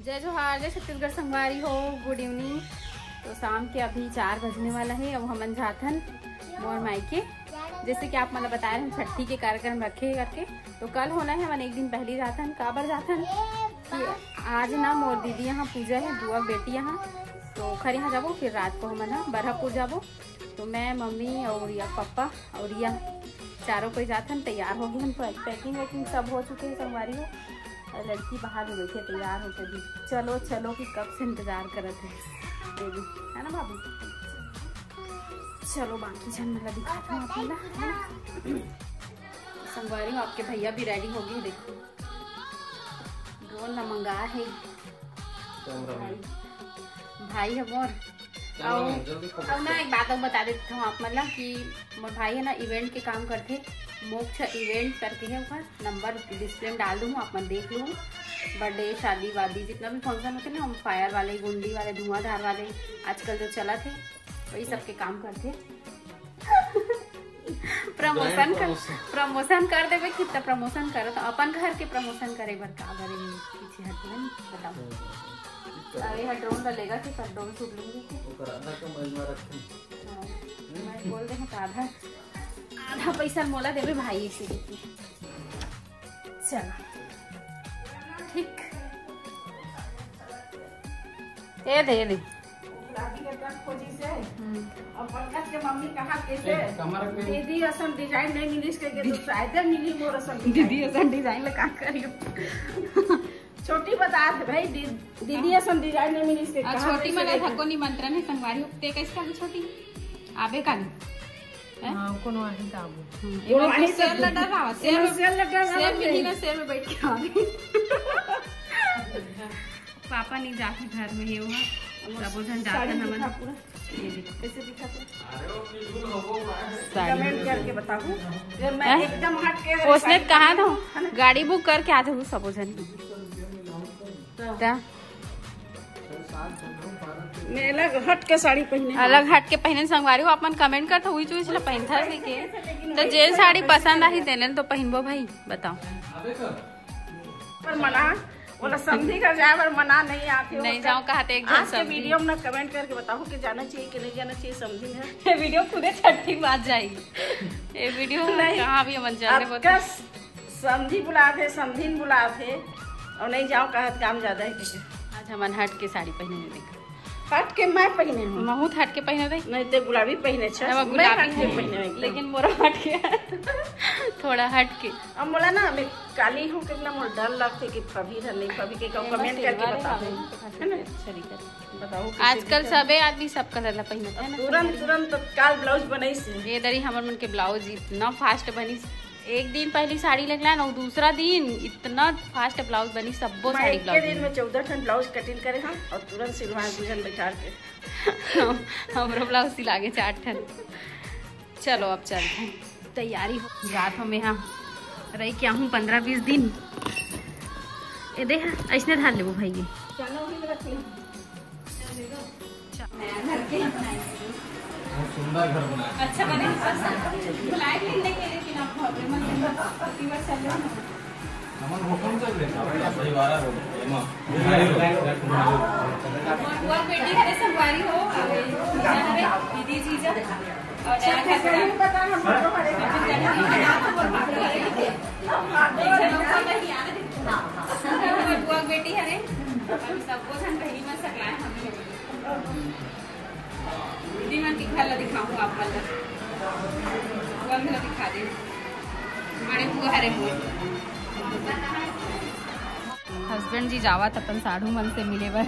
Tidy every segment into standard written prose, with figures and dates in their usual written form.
जय जोहार, जय छत्तीसगढ़ संगवारी हो। Good evening. तो शाम के अभी 4 बजने वाला है। अब हमन जाथन मोर मायके। जैसे कि आप मतलब बता रहे हैं छठी के कार्यक्रम रखे करके, तो कल होना है। हमन एक दिन पहले जाथन। काबर जाथन कि आज ना मोर दीदी यहाँ पूजा है, बुआ बेटी यहाँ, तो खर यहाँ जाबो। फिर रात को हमन बरहपुर जाबो। तो मैं, मम्मी और या पापा और या चारों कोई जाथन। तैयार हो गए, पैकिंग वैकिंग सब हो चुके हैं संगवारी हो। और लड़की बाहर में बैठे तैयार होके भी चलो चलो कि कब से इंतजार करत है बेबी, है ना बाबू। चलो बाकी जन मतलब दिखाता हूँ आपको संगवारी हो। आपके भैया भी रेडी हो गए, देखो ड्रोन न मंगा है भाई है मोर। और ना एक बात और बता देता हूँ आप मतलब कि मोर भाई है ना इवेंट के काम करते, मोक्ष इवेंट करके है। ऊपर नंबर डिस्प्ले में डाल दूँ, आप मन देख लूँ। बर्थडे, शादी वादी जितना भी फंक्शन होते ना, हम फायर वाले, गुंडी वाले, धुआंधार वाले आजकल जो चला थे वही सबके काम करते। प्रमोशन कर देवे, कितना प्रमोशन करो तो अपन घर के प्रमोशन करे बर का करे पीछे हटते हैं। बताओ अरे हर ड्रोन लगेगा कि पर ड्रोन शूट लेंगे ओकर आधा कमाई में रखें। मैं बोल रहे हैं तो आधा पैसा मोला देवे भाई इसी। चलो ठीक ये दे मम्मी कहा दीदी असम डिजाइन नहीं मिली, इसके मिली मोर असम दीदी असम डिजाइन लगा करियो। छोटी बता भाई दीदी असम डिजाइन नहीं मिली, इसके छोटी मने थको निमंत्रण है संगवारी होते कैसे आगे छोटी आबे का हां कोनो आही का आबो ये वाली सेल लगा रहा सेल मिली ना, सेल में बैठ के आवे। पापा नहीं जाते घर में ये हुआ सब जन जाते नमन पूरा। ये देखो कैसे दिखा कमेंट करके बताओ। मैं एकदम हट के उसने कहा था गाड़ी बुक करके आते हूँ सब जन मैं अलग हट के साड़ी पहने, अलग हट के पहने संगवारी हो। अपन कमेंट करते हुई चूज ला पहन था के तो जे साड़ी पसंद आई देने तो पहनबो भाई। बताओ पर मना बोला समझी कर जाए पर मना नहीं आती नहीं जाऊँ कहते एक आज के वीडियो में कमेंट करके बताओ कि जाना चाहिए कि नहीं जाना चाहिए। समझी है ये वीडियो खुदे छठी बात जाएगी। ये वीडियो कहाँ भी मन जाने समझी बुलाते समझी बुलाते और नहीं जाओ कहत काम ज्यादा है। आज हम हट के साड़ी पहने देखा हट के मैं पहने हूँ बहुत हट के पहने थे नहीं तो गुलाबी पहने गुलाबी पहने लेकिन मोरा हट के थोड़ा हट के। अब बोला ना मैं काली हूँ कितना मोर डर लगते कि पभी नहीं पभी के कमेंट करके बताओ। आजकल सबे आदमी सब कलर ला पहनता है तुरंत तुरंत तत्काल ब्लाउज बनाई से ये दरी हमर मन के ब्लाउज इतना फास्ट बनी। एक दिन पहली साड़ी लगला ना दूसरा दिन इतना फास्ट ब्लाउज बनी सबो साड़ी ब्लाउज दिन में 14 ठन ब्लाउज कटिंग करे हम और तुरंत सिलवाए गुजन बैठा के हमरो ब्लाउज सिलागे 4 ठन। चलो अब चलते हैं तैयारी हो रात में हम रही क्या हूँ 15-20 दिन ये देख ऐसने धार लेबो भाई ये सुंदर घर बना अच्छा बने फ्लाइट लेने के लिए कि आप फीवर चल रहा है हमन हुकुम कर लेता है परिवार हो एमा बुआ बेटी है संगवारी हो दीदी जीजा और पता हमको बुआ बेटी है सबको जन पहली में सकला है दीदी मैं दिखाऊंगा आप वाला दिखा दे बड़े बुआ हरे हस्बैंड जी जावा अपन साढ़ू मन से मिले बर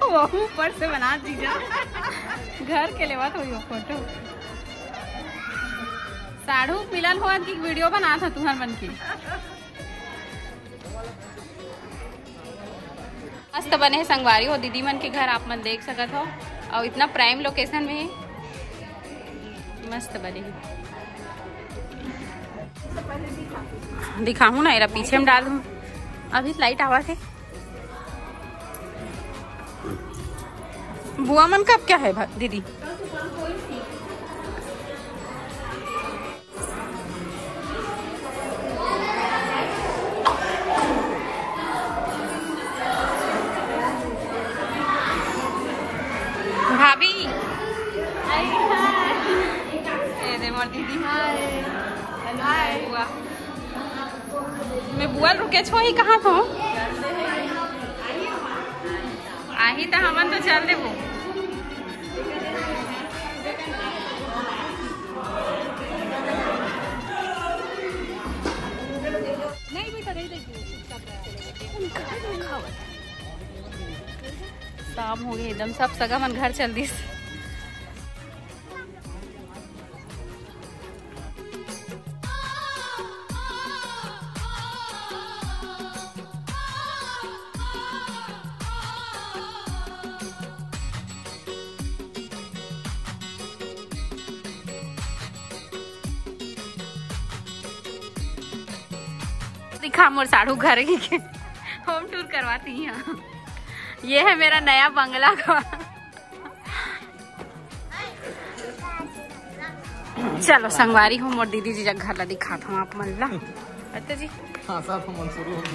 वो ऊपर से बना दीजा घर के लेवा तो यो फोटो साढ़ू मिलन हुआ कि वीडियो बना था तुम्हार मन की मस्त बने है संगवारी हो दीदी मन के घर आप मन देख सकत हो और इतना प्राइम लोकेशन में है मस्त बने दिखाऊं ना एरा पीछे में डाल दूं अभी लाइट आवाज है। बुआ मन कब क्या है दीदी हमार दीदी। हाय बुआ। मैं बुआ रुके छो ही कहाँ तो आही तो हमन तो चल देबो। शाम हो गई एकदम, सब सगा मन घर चल दी। दिखा मोर साढ़ू घर की होम टूर करवाती हैं। ये है मेरा नया बंगला का। चलो संगवारी हूँ मोर दीदी जी घर ला दिखाता हूँ आप मन ला। अच्छा जी हाँ सर हम शुरू हो गए।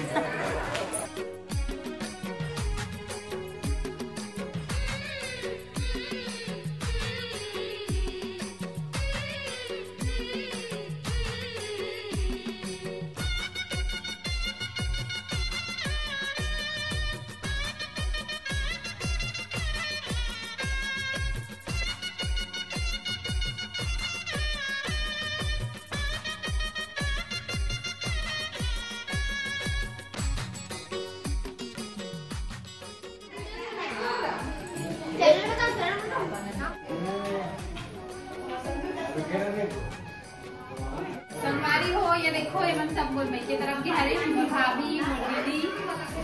संगवारी हो ये देखो ये मन सब बोल में के तरफ की हरे भाभी दीदी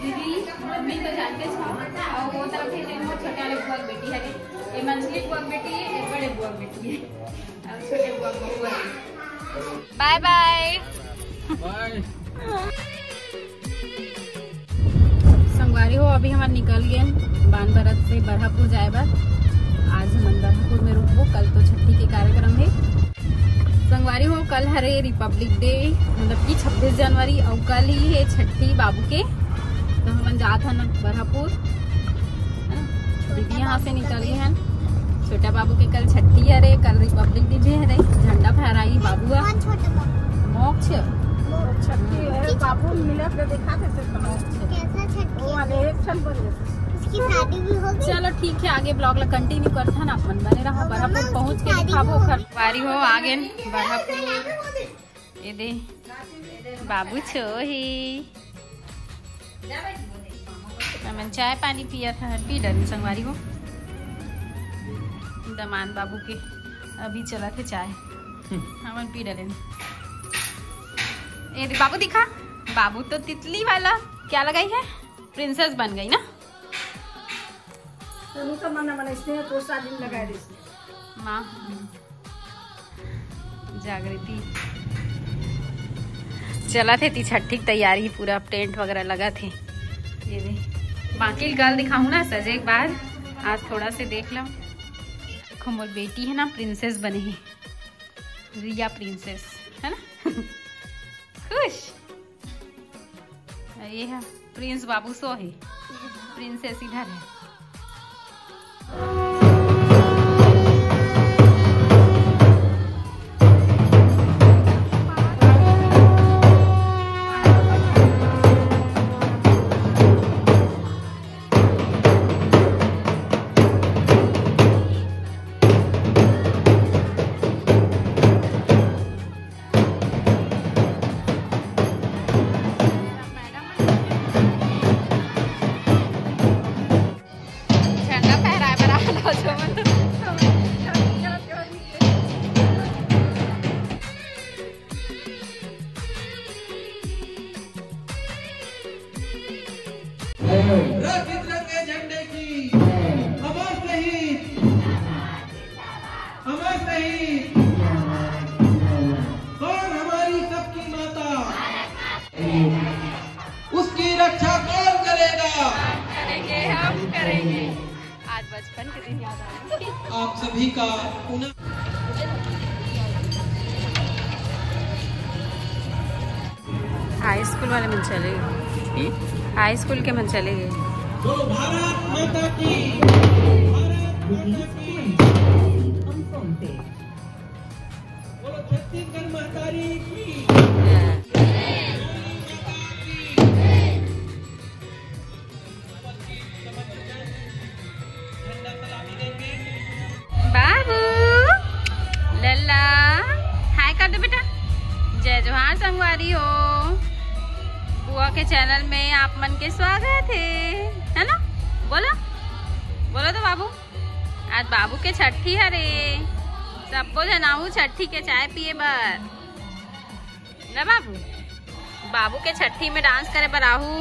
दीदी मम्मी तो जानते छो और वो तरफ है मोर छोटे वाले बुआ की बेटी हरे ये मंजली बुआ की बेटी है ये बड़े बुआ की बेटी है और छोटे बुआ की बुआ। Bye bye bye. संगवारी हो अभी हम निकल गए बान बरत से बरहापुर जाए बार। आज हम बरहापुर में रुकबो, कल तो छठी के कार्यक्रम है। संगवारी हो कल हरे रिपब्लिक डे मतलब कि 26 जनवरी और कल ही है छठी बाबू के, तो हम जात हन बरहापुर। दीदी यहाँ से निकल गए हैं। छोटा बाबू के कल छठी हरे, कल रिपब्लिक डे भी हरे, झंडा फहराई बाबू मोक्ष बाबू मिले चलो ठीक है आगे ब्लॉग ला कंटिन्यू करता ना अपन बने रहो। बरहापुर पहुँच के दिखाबो बारी हो आगे बरहापुर। ये दे बाबू छो ही मैं चाय पानी पिया था पी डरी संगवारी हो। दमान बाबू के अभी चला थे चाय हम पी डरे। ये बाबू दिखा बाबू तो तितली वाला क्या लगाई है, प्रिंसेस बन गई ना। तो मना इसने पोस्टर दिन लगाए दी माँ जागृति चला थे ती छठी तैयारी पूरा टेंट वगैरह लगा थे। ये दे बाकी गल दिखाऊं ना सजे एक बार आज थोड़ा से देख लो। देखो मोर बेटी है ना प्रिंसेस बने है, रिया प्रिंसेस है ना खुश। ये है प्रिंस बाबू सो है, प्रिंसेस इधर है। तिरंगे झंडे की अमर शहीद कौन हमारी सबकी माता, उसकी रक्षा कौन करेगा। करेंगे हम करेंगे। आज बचपन के दिन याद आ रहे हैं आप सभी का पुनः हाई स्कूल वाले मन चले गए, हाई स्कूल के मन चले गए। भारत माता की, भारत माता की। बाबू लल्ला हाय कर दो बेटा। जय जोहार संगवारी हो, बुआ के चैनल में आप मन के स्वागत है ना। बोलो बोलो तो बाबू, आज बाबू के छठी हरे, सबको जनाऊ छठी के चाय पिए बर ना बाबू। बाबू के छठी में डांस करे बर आहू।